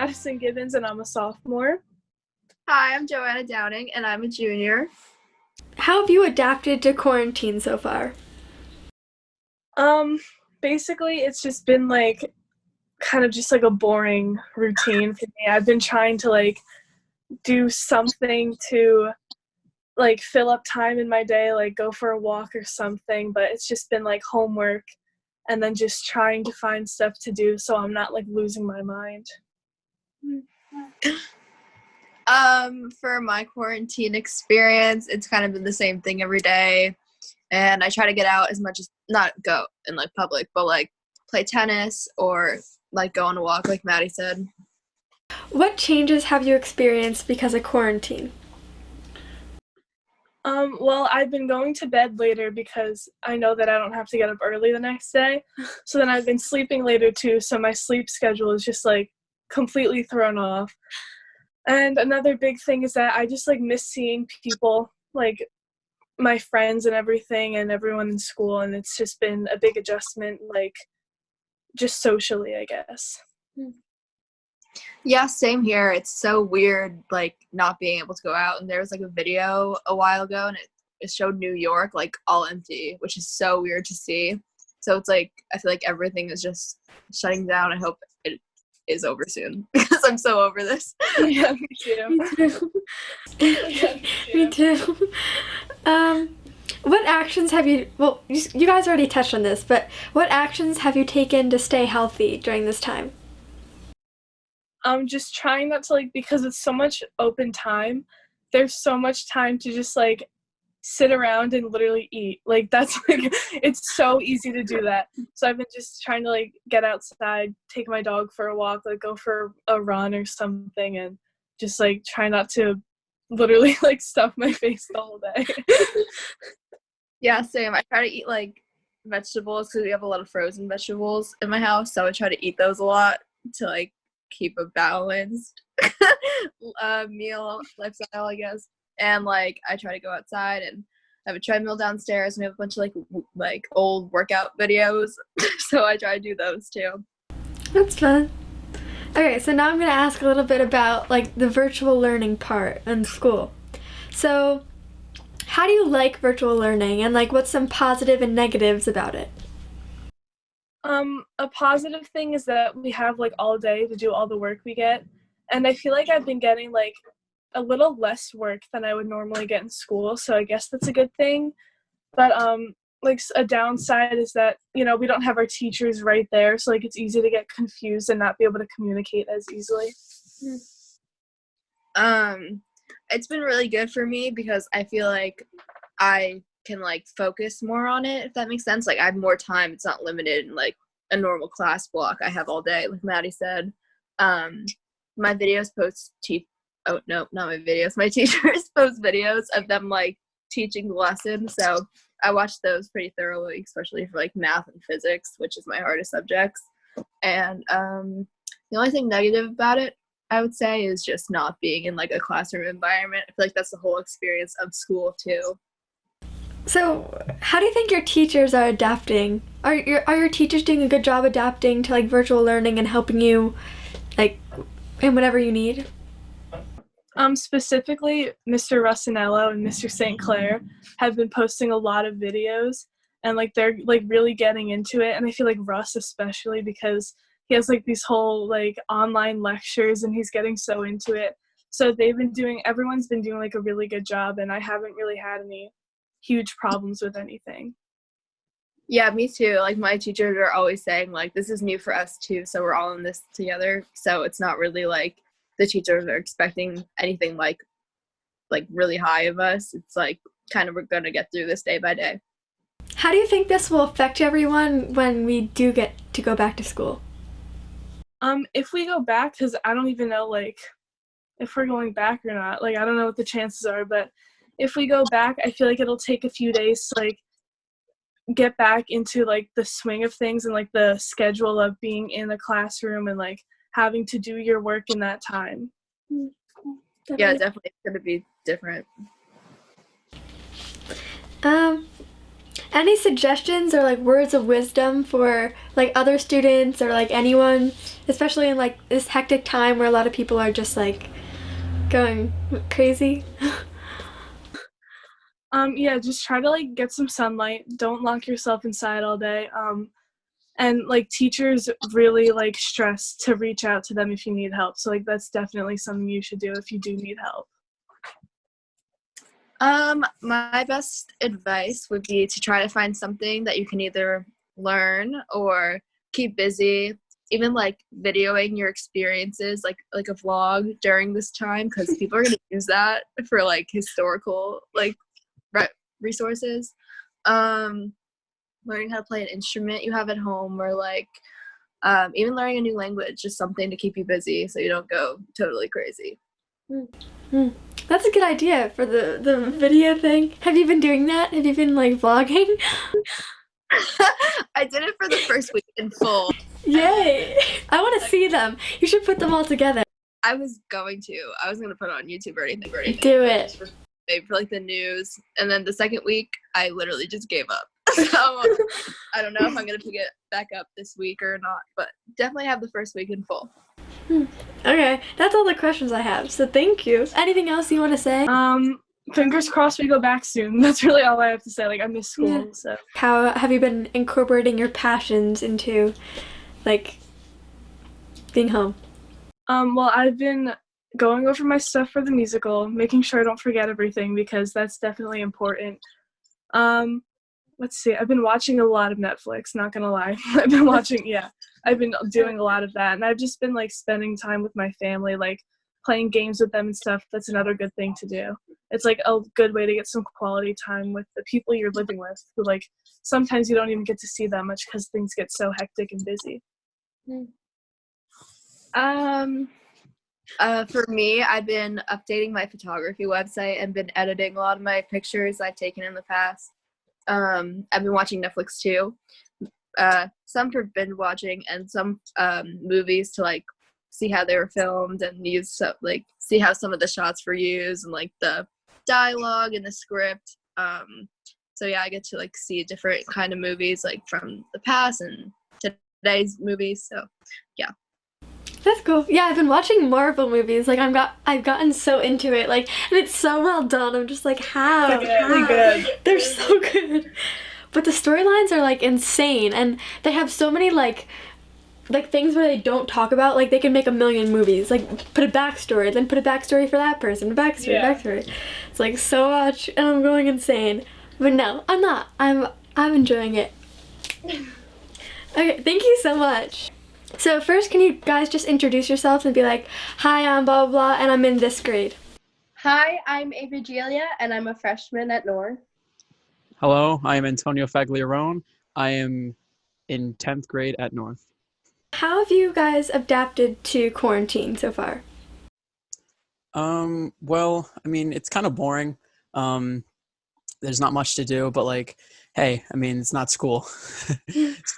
Madison Gibbons, and I'm a sophomore. Hi, I'm Joanna Downing, and I'm a junior. How have you adapted to quarantine so far? Basically, it's just been like kind of just like a boring routine for me. I've been trying to like do something to like fill up time in my day, like go for a walk or something, but it's just been like homework and then just trying to find stuff to do so I'm not like losing my mind. For my quarantine experience, it's kind of been the same thing every day. And I try to get out as much as, not go in like public, but like play tennis or like go on a walk, like Maddie said. What changes have you experienced because of quarantine? Well, I've been going to bed later because I know that I don't have to get up early the next day. So then I've been sleeping later too, so my sleep schedule is just like completely thrown off. And another big thing is that I just like miss seeing people, like my friends and everything and everyone in school, and it's just been a big adjustment, like just socially, I guess. Yeah, same here. It's so weird, like, not being able to go out. And there was, like, a video a while ago, and it showed New York, like, all empty, which is so weird to see. So it's, like, I feel like everything is just shutting down. I hope it is over soon, because I'm so over this. Yeah, me too. Me too. What actions have you, well, you guys already touched on this, but what actions have you taken to stay healthy during this time? I'm just trying not to like, because it's so much open time, there's so much time to just like sit around and literally eat. Like that's like, it's so easy to do that. So I've been just trying to like get outside, take my dog for a walk, like go for a run or something, and just like try not to literally like stuff my face the whole day. Yeah, same. I try to eat, like, vegetables because we have a lot of frozen vegetables in my house, so I try to eat those a lot to, like, keep a balanced meal lifestyle, I guess. And, like, I try to go outside and have a treadmill downstairs, and we have a bunch of, like old workout videos, so I try to do those, too. That's fun. Okay, so now I'm going to ask a little bit about, like, the virtual learning part in school. So, how do you like virtual learning, and, like, what's some positive and negatives about it? A positive thing is that we have like all day to do all the work we get, and I feel like I've been getting like a little less work than I would normally get in school, so I guess that's a good thing. But like a downside is that, you know, we don't have our teachers right there, so like it's easy to get confused and not be able to communicate as easily. It's been really good for me because I feel like I can like focus more on it, if that makes sense. Like I have more time. It's not limited in like a normal class block I have all day, like Maddie said. My videos post oh no, not my videos. My teachers post videos of them like teaching the lesson. So I watch those pretty thoroughly, especially for like math and physics, which is my hardest subjects. And the only thing negative about it, I would say, is just not being in like a classroom environment. I feel like that's the whole experience of school too. So, how do you think your teachers are adapting? Are your teachers doing a good job adapting to like virtual learning and helping you, like, in whatever you need? Specifically, Mr. Russinello and Mr. St. Clair have been posting a lot of videos, and like they're like really getting into it. And I feel like Russ especially, because he has like these whole like online lectures and he's getting so into it. So everyone's been doing like a really good job, and I haven't really had any huge problems with anything. Yeah, me too. Like my teachers are always saying like this is new for us too, so we're all in this together. So it's not really like the teachers are expecting anything like really high of us. It's like kind of we're gonna get through this day by day. How do you think this will affect everyone when we do get to go back to school? If we go back, because I don't even know like if we're going back or not. Like I don't know what the chances are, but if we go back, I feel like it'll take a few days to like get back into like the swing of things and like the schedule of being in a classroom and like having to do your work in that time. Yeah, definitely it's gonna be different. Any suggestions or like words of wisdom for like other students or like anyone, especially in like this hectic time where a lot of people are just like going crazy? Yeah, just try to like get some sunlight. Don't lock yourself inside all day. And like teachers really like stress to reach out to them if you need help. So like that's definitely something you should do if you do need help. My best advice would be to try to find something that you can either learn or keep busy. Even like videoing your experiences, like a vlog during this time, because people are gonna use that for like historical like resources. Learning how to play an instrument you have at home, or like even learning a new language, just something to keep you busy so you don't go totally crazy. Mm. That's a good idea for the video thing. Have you been doing that? Have you been like vlogging? I did it for the first week in full. Yay! I want to see them. You should put them all together. I was going to put it on YouTube or anything. Do it. For like the news, and then the second week I literally just gave up. So I don't know if I'm gonna pick it back up this week or not, but definitely have the first week in full. Okay, that's all the questions I have, so thank you. Anything else you want to say? Fingers crossed we go back soon. That's really all I have to say. Like, I miss school. Yeah. So How have you been incorporating your passions into like being home? well, I've been going over my stuff for the musical, making sure I don't forget everything because that's definitely important. Let's see. I've been watching a lot of Netflix, not gonna lie. I've been doing a lot of that, and I've just been like spending time with my family, like playing games with them and stuff. That's another good thing to do. It's like a good way to get some quality time with the people you're living with, who like sometimes you don't even get to see that much because things get so hectic and busy. For me, I've been updating my photography website and been editing a lot of my pictures I've taken in the past. I've been watching Netflix too. Some for binge watching, and some movies to like see how they were filmed and see how some of the shots were used and like the dialogue and the script. So yeah, I get to like see different kind of movies like from the past and today's movies. So yeah. That's cool. Yeah, I've been watching Marvel movies. Like I've gotten so into it. Like, and it's so well done. I'm just like, how? Really good. They're so good. But the storylines are like insane, and they have so many like things where they don't talk about. Like they can make a million movies. Like put a backstory, then put a backstory for that person, backstory. It's like so much, and I'm going insane. But no, I'm not. I'm enjoying it. Okay, thank you so much. So first, can you guys just introduce yourselves and be like, hi, I'm blah, blah, blah, and I'm in this grade. Hi, I'm Evangelia, and I'm a freshman at North. Hello, I am Antonio Fagliarone. I am in 10th grade at North. How have you guys adapted to quarantine so far? Well, I mean, it's kind of boring. There's not much to do, but like, hey, I mean, it's not school.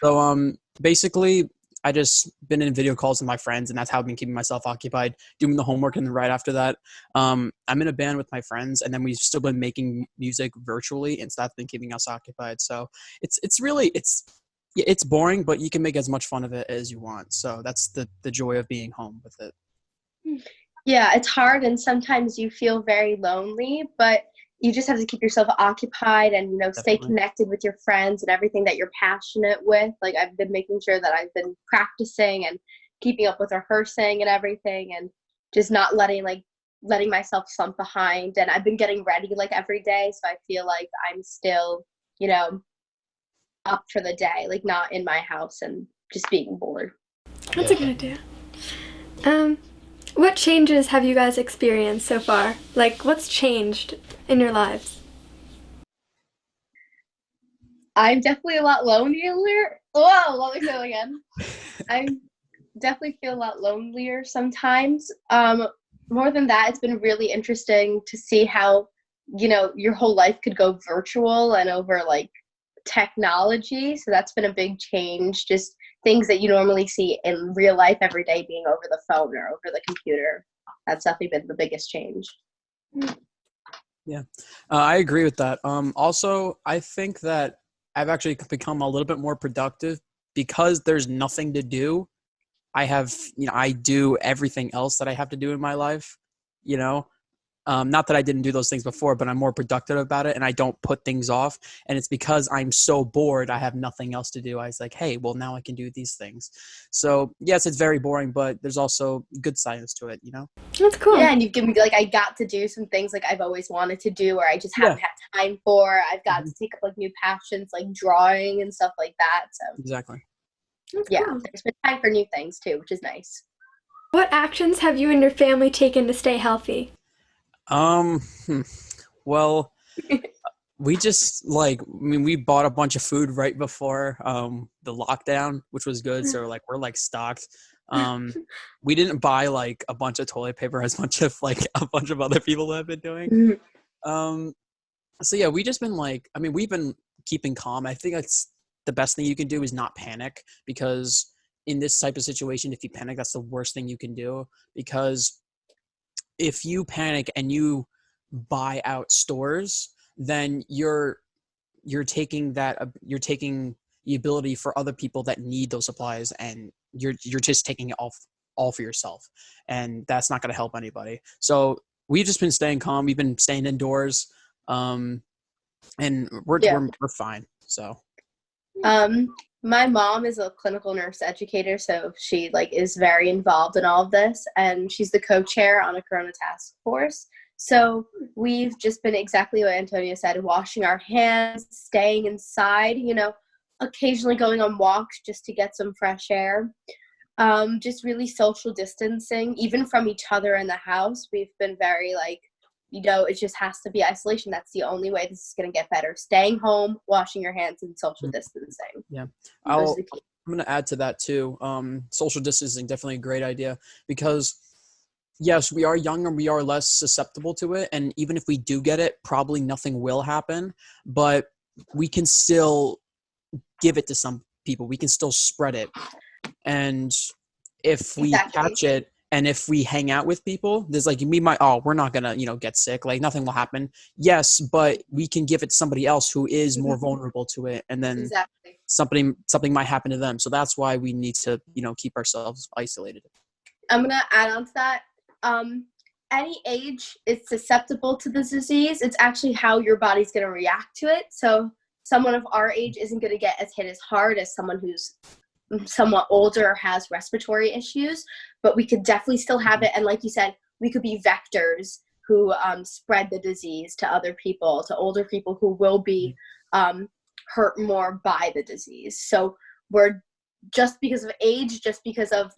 So, basically, I just been in video calls with my friends, and that's how I've been keeping myself occupied, doing the homework, and then right after that, I'm in a band with my friends, and then we've still been making music virtually, and so that's been keeping us occupied. So it's really boring, but you can make as much fun of it as you want. So that's the joy of being home with it. Yeah, it's hard, and sometimes you feel very lonely, but you just have to keep yourself occupied and, stay Definitely. connected with your friends and everything that you're passionate with. Like, I've been making sure that I've been practicing and keeping up with rehearsing and everything, and just not letting myself slump behind. And I've been getting ready like every day, so I feel like I'm still, up for the day, like not in my house and just being bored. That's a good idea. What changes have you guys experienced so far? Like, what's changed in your lives? I'm definitely a lot lonelier. Whoa, let me go again. I definitely feel a lot lonelier sometimes. More than that, it's been really interesting to see how, your whole life could go virtual and over like technology. So that's been a big change. Just things that you normally see in real life every day being over the phone or over the computer. That's definitely been the biggest change. Yeah, I agree with that. Also, I think that I've actually become a little bit more productive because there's nothing to do. I do everything else that I have to do in my life, you know. Not that I didn't do those things before, but I'm more productive about it and I don't put things off. And it's because I'm so bored, I have nothing else to do. I was like, hey, well, now I can do these things. So yes, it's very boring, but there's also good sides to it, you know? That's cool. Yeah, and you've given me, like, I got to do some things, like, I've always wanted to do or I just Yeah. haven't had time for. I've got to take up, like, new passions, like drawing and stuff like that. So, Exactly. That's yeah, cool. there's been time for new things, too, which is nice. What actions have you and your family taken to stay healthy? Well, we just we bought a bunch of food right before the lockdown, which was good. So we're like stocked. We didn't buy like a bunch of toilet paper as much of like a bunch of other people have been doing. So yeah, we just been we've been keeping calm. I think that's the best thing you can do is not panic, because in this type of situation, if you panic, that's the worst thing you can do, because if you panic and you buy out stores, then you're taking the ability for other people that need those supplies, and you're just taking it all for yourself, and that's not going to help anybody. So we've just been staying calm. We've been staying indoors, and we're fine. So My mom is a clinical nurse educator, so she is very involved in all of this, and she's the co-chair on a corona task force. So we've just been exactly what Antonia said, washing our hands, staying inside, occasionally going on walks just to get some fresh air. Just really social distancing, even from each other in the house. We've been very it just has to be isolation. That's the only way this is going to get better. Staying home, washing your hands, and social distancing. Yeah. Those are the key. I'm going to add to that too. Social distancing, definitely a great idea, because yes, we are younger, we are less susceptible to it. And even if we do get it, probably nothing will happen, but we can still give it to some people. We can still spread it. And if we catch it, and if we hang out with people, there's we're not going to, get sick. Nothing will happen. Yes, but we can give it to somebody else who is more vulnerable to it. And then something might happen to them. So that's why we need to, keep ourselves isolated. I'm going to add on to that. Any age is susceptible to this disease. It's actually how your body's going to react to it. So someone of our age isn't going to get as hit as hard as someone who's somewhat older or has respiratory issues, but we could definitely still have it. And like you said, we could be vectors who spread the disease to other people, to older people who will be hurt more by the disease. So we're just because of age, just because of,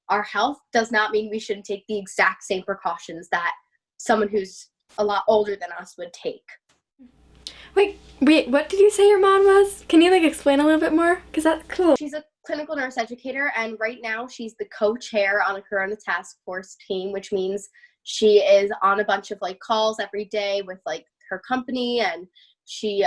our health, does not mean we shouldn't take the exact same precautions that someone who's a lot older than us would take. Wait, what did you say your mom was? Can you explain a little bit more? Because that's cool. She's a clinical nurse educator, and right now she's the co-chair on a corona task force team, which means she is on a bunch of calls every day with her company, and she's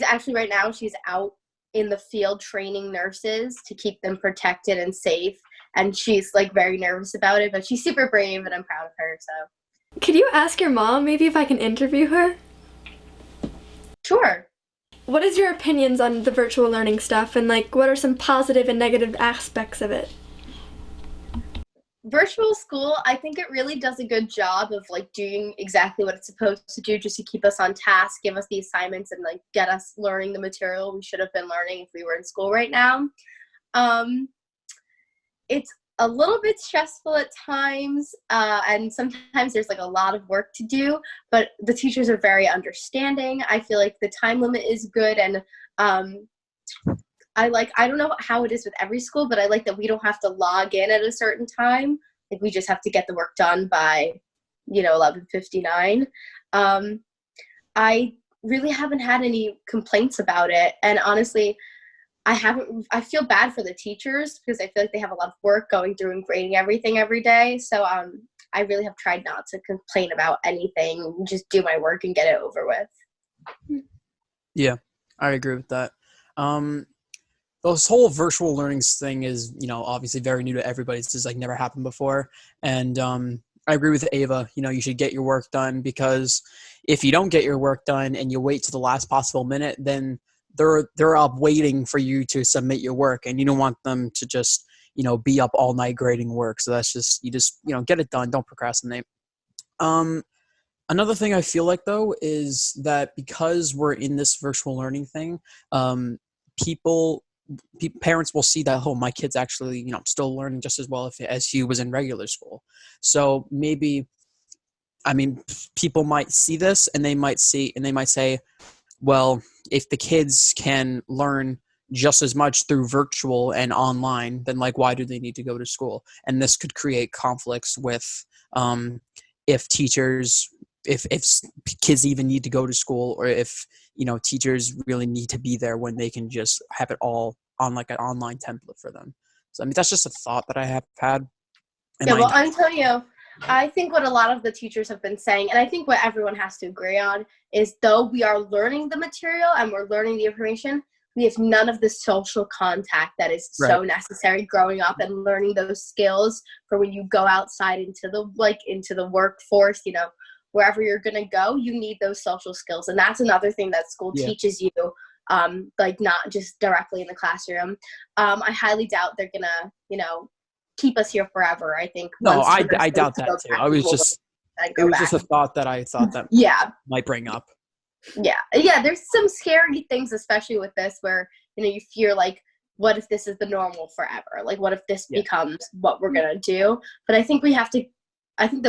actually right now she's out in the field training nurses to keep them protected and safe, and she's very nervous about it, but she's super brave and I'm proud of her. So could you ask your mom maybe if I can interview her? Sure. What is your opinions on the virtual learning stuff, and what are some positive and negative aspects of it? Virtual school, I think it really does a good job of doing exactly what it's supposed to do, just to keep us on task, give us the assignments, and get us learning the material we should have been learning if we were in school right now. It's a little bit stressful at times, and sometimes there's a lot of work to do, but the teachers are very understanding. I feel the time limit is good, and I don't know how it is with every school, but I like that we don't have to log in at a certain time. We just have to get the work done by 11:59. I really haven't had any complaints about it, and honestly, I feel bad for the teachers because I feel they have a lot of work going through and grading everything every day. So I really have tried not to complain about anything, just do my work and get it over with. Yeah, I agree with that. This whole virtual learning thing is, obviously very new to everybody. It's just never happened before. And I agree with Ava. You should get your work done, because if you don't get your work done and you wait to the last possible minute, then they're up waiting for you to submit your work, and you don't want them to just be up all night grading work. So that's just get it done. Don't procrastinate. Another thing I feel like, though, is that because we're in this virtual learning thing, parents will see that, oh, my kid's actually still learning just as well as he was in regular school. So maybe, people might see this and they might say, well, if the kids can learn just as much through virtual and online, then why do they need to go to school? And this could create conflicts with if kids even need to go to school, or if teachers really need to be there when they can just have it all on an online template for them. So that's just a thought that I have had. Well, Antonio, I think what a lot of the teachers have been saying, and I think what everyone has to agree on, is though we are learning the material and we're learning the information, we have none of the social contact that is so necessary growing up and learning those skills for when you go outside into the workforce, wherever you're going to go, you need those social skills. And that's another thing that school teaches you, not just directly in the classroom. I highly doubt they're going to, keep us here forever. I think. No, I doubt that too. It was just a thought that I thought that might bring up. Yeah. There's some scary things, especially with this, where you fear what if this is the normal forever? What if this becomes what we're gonna do? But I think the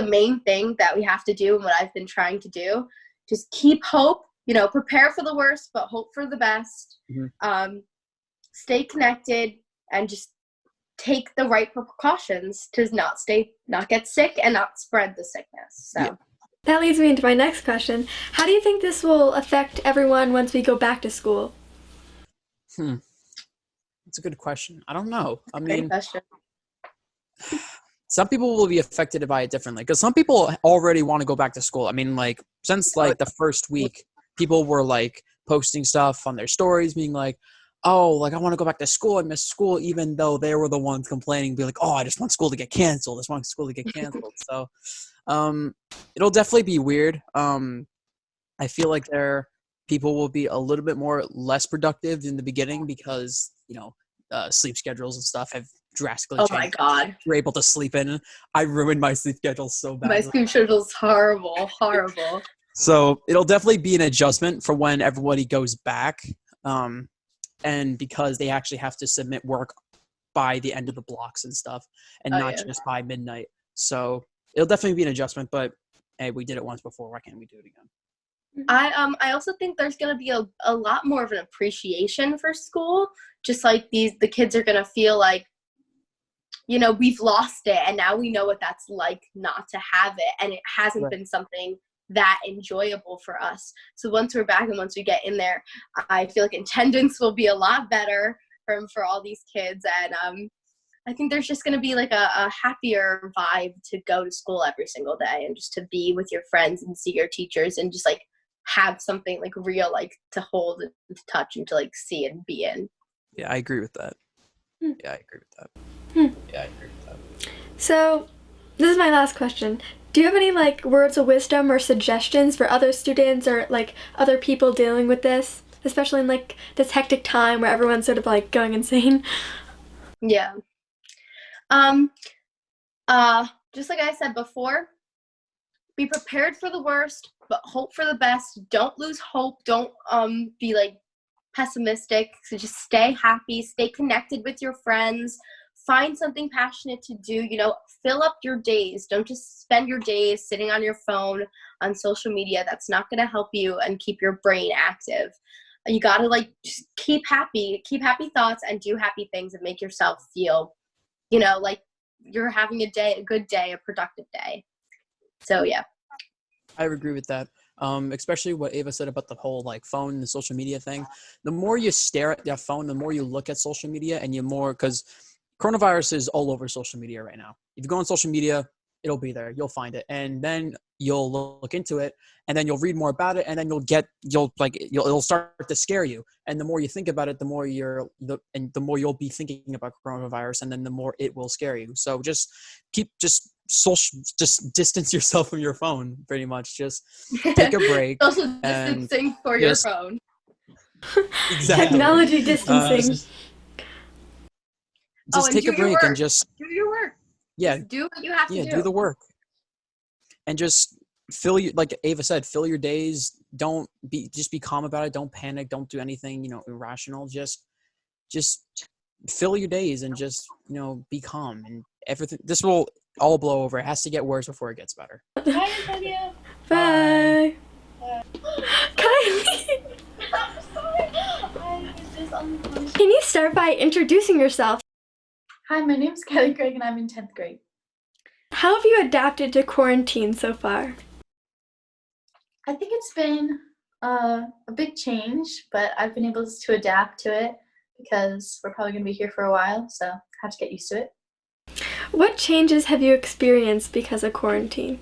main thing that we have to do, and what I've been trying to do, just keep hope. Prepare for the worst, but hope for the best. Mm-hmm. Stay connected, and just take the right precautions to not get sick and not spread the sickness. So that leads me into my next question. How do you think this will affect everyone once we go back to school? That's a good question. I don't know. Great question. Some people will be affected by it differently, because some people already want to go back to school. Since the first week, people were posting stuff on their stories, being like, oh, I want to go back to school. I miss school, even though they were the ones complaining, be like, oh, I just want school to get canceled. So it'll definitely be weird. I feel like people will be a little bit less productive in the beginning, because sleep schedules and stuff have drastically changed. Oh my God. You're able to sleep in. I ruined my sleep schedule so bad. My sleep schedule's horrible. So it'll definitely be an adjustment for when everybody goes back. And because they actually have to submit work by the end of the blocks and stuff, and not just by midnight. So it'll definitely be an adjustment, but hey, we did it once before. Why can't we do it again? I also think there's going to be a lot more of an appreciation for school. Just the kids are going to feel we've lost it, and now we know what that's like not to have it. And it hasn't been something that enjoyable for us. So once we're back and once we get in there, I feel like attendance will be a lot better for all these kids. And I think there's just going to be a happier vibe to go to school every single day, and just to be with your friends and see your teachers, and just have something real to hold and to touch and to see and be in. Yeah, I agree with that. Yeah, I agree with that. So this is my last question. Do you have any words of wisdom or suggestions for other students or other people dealing with this, especially in this hectic time where everyone's sort of going insane? Yeah. Just like I said before, be prepared for the worst, but hope for the best. Don't lose hope. Don't be pessimistic. So just stay happy, stay connected with your friends. Find something passionate to do, fill up your days. Don't just spend your days sitting on your phone, on social media. That's not going to help you and keep your brain active. You got to just keep happy thoughts, and do happy things, and make yourself feel, you're having a good day, a productive day. So, yeah. I agree with that. Especially what Ava said about the whole phone and social media thing. The more you stare at your phone, the more you look at social media, and because coronavirus is all over social media right now. If you go on social media, it'll be there. You'll find it. And then you'll look into it, and then you'll read more about it, and then it'll start to scare you. And the more you think about it, the more the more you'll be thinking about coronavirus, and then the more it will scare you. So just just distance yourself from your phone, pretty much. Just take a break. Also and distancing for your just- phone. Exactly. Technology distancing. Just and take do a your break and work. just Do your work. yeah, Just do what you have to do. do the work, and just like Ava said, fill your days. Just be calm about it. Don't panic. Don't do anything, irrational. Just fill your days and just, be calm, and everything. This will all blow over. It has to get worse before it gets better. Bye, Antonio. Bye. Kylie, I'm sorry. I was just on the phone. can you start by introducing yourself? Hi, my name's Kelly Craig and I'm in 10th grade. How have you adapted to quarantine so far? I think it's been a big change, but I've been able to adapt to it because we're probably going to be here for a while, so I have to get used to it. What changes have you experienced because of quarantine?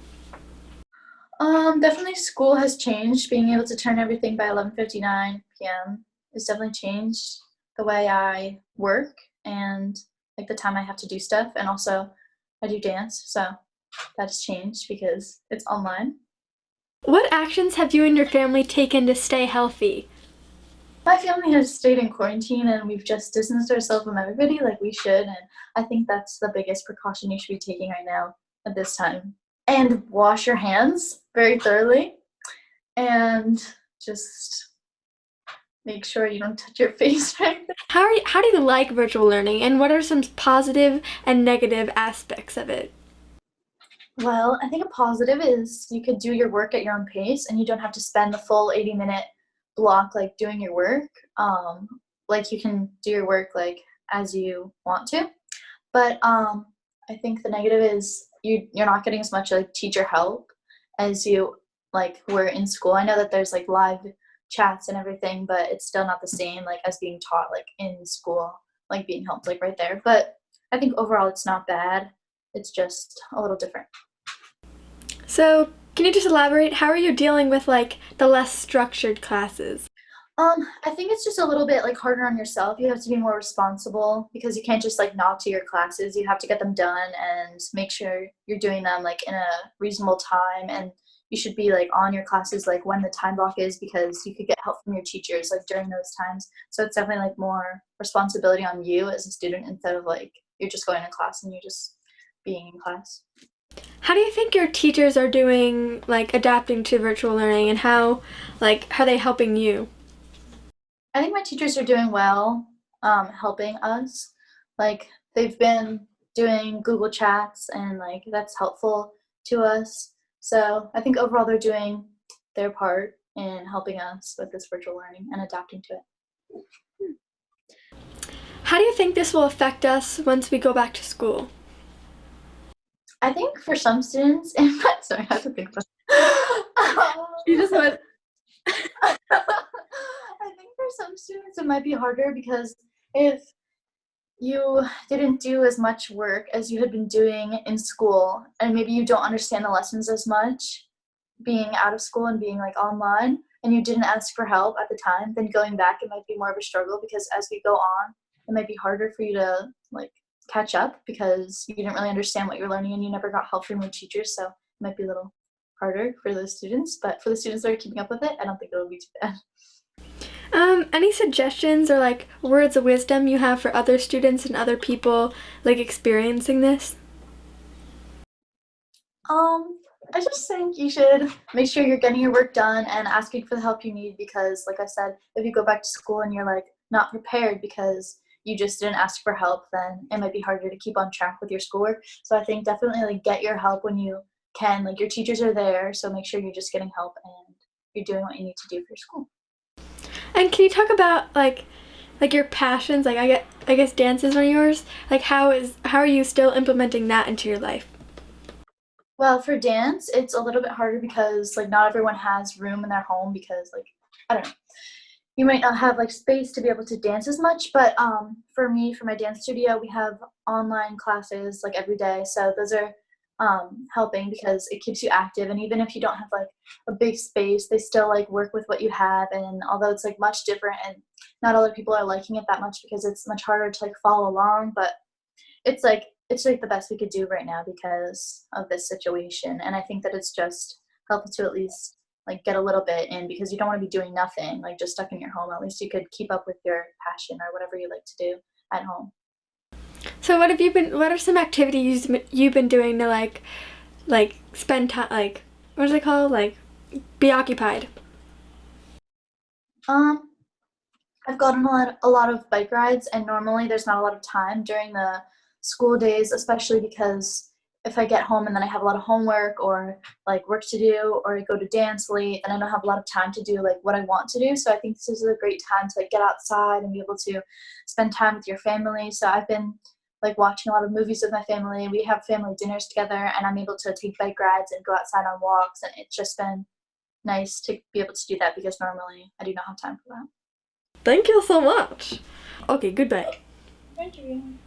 Definitely school has changed. Being able to turn everything by 11:59 p.m. has definitely changed the way I work and like the time I have to do stuff, and also I do dance, so that's changed because it's online. What actions have you and your family taken to stay healthy? My family has stayed in quarantine and we've just distanced ourselves from everybody like we should, and I think that's the biggest precaution you should be taking right now at this time. And wash your hands very thoroughly and just make sure you don't touch your face right there. How do you like virtual learning, and what are some positive and negative aspects of it? Well, I think a positive is you could do your work at your own pace and you don't have to spend the full 80-minute block like doing your work. Like you can do your work like as you want to. But I think the negative is you're not getting as much like teacher help as you like were in school. I know that there's like live chats and everything, but it's still not the same like as being taught like in school, like being helped like right there. But I think overall it's not bad. It's just a little different. So, can you just elaborate? How are you dealing with like the less structured classes? I think it's just a little bit like harder on yourself. You have to be more responsible because you can't just like not do your classes. You have to get them done and make sure you're doing them like in a reasonable time, and you should be like on your classes like when the time block is, because you could get help from your teachers like during those times. So it's definitely like more responsibility on you as a student instead of like you're just going to class and you're just being in class. How do you think your teachers are doing, like adapting to virtual learning, and how are they helping you? I think my teachers are doing well, helping us. Like they've been doing Google Chats and like that's helpful to us. So I think overall they're doing their part in helping us with this virtual learning and adapting to it. How do you think this will affect us once we go back to school? I think for some students, sorry, I have to think about You just went. I think for some students it might be harder because if you didn't do as much work as you had been doing in school and maybe you don't understand the lessons as much being out of school and being like online and you didn't ask for help at the time, then going back it might be more of a struggle because as we go on it might be harder for you to like catch up because you didn't really understand what you're learning and you never got help from your teachers, so it might be a little harder for those students, but for the students that are keeping up with it, I don't think it'll be too bad. Any suggestions or like words of wisdom you have for other students and other people like experiencing this? I just think you should make sure you're getting your work done and asking for the help you need because, like I said, if you go back to school and you're like not prepared because you just didn't ask for help, then it might be harder to keep on track with your schoolwork. So I think definitely like get your help when you can. Like your teachers are there, so make sure you're just getting help and you're doing what you need to do for school. And can you talk about like your passions? Like I guess dance is one of yours. Like how are you still implementing that into your life? Well, for dance, it's a little bit harder because like not everyone has room in their home because like I don't know. You might not have like space to be able to dance as much, but for me, for my dance studio, we have online classes like every day. So those are helping because it keeps you active. And even if you don't have like a big space, they still like work with what you have. And although it's like much different and not other people are liking it that much because it's much harder to like follow along, but it's like it's like the best we could do right now because of this situation. And I think that it's just helpful to at least like get a little bit in, because you don't want to be doing nothing, like just stuck in your home. At least you could keep up with your passion or whatever you like to do at home. So what are some activities you've been doing to like spend time, like what is it called, like be occupied? I've gotten a lot of bike rides, and normally there's not a lot of time during the school days, especially because if I get home and then I have a lot of homework or like work to do, or I go to dance late, then I don't have a lot of time to do like what I want to do. So I think this is a great time to like get outside and be able to spend time with your family. So I've been like watching a lot of movies with my family. We have family dinners together, and I'm able to take bike rides and go outside on walks, and it's just been nice to be able to do that because normally I do not have time for that. Thank you so much. Okay, goodbye. Thank you.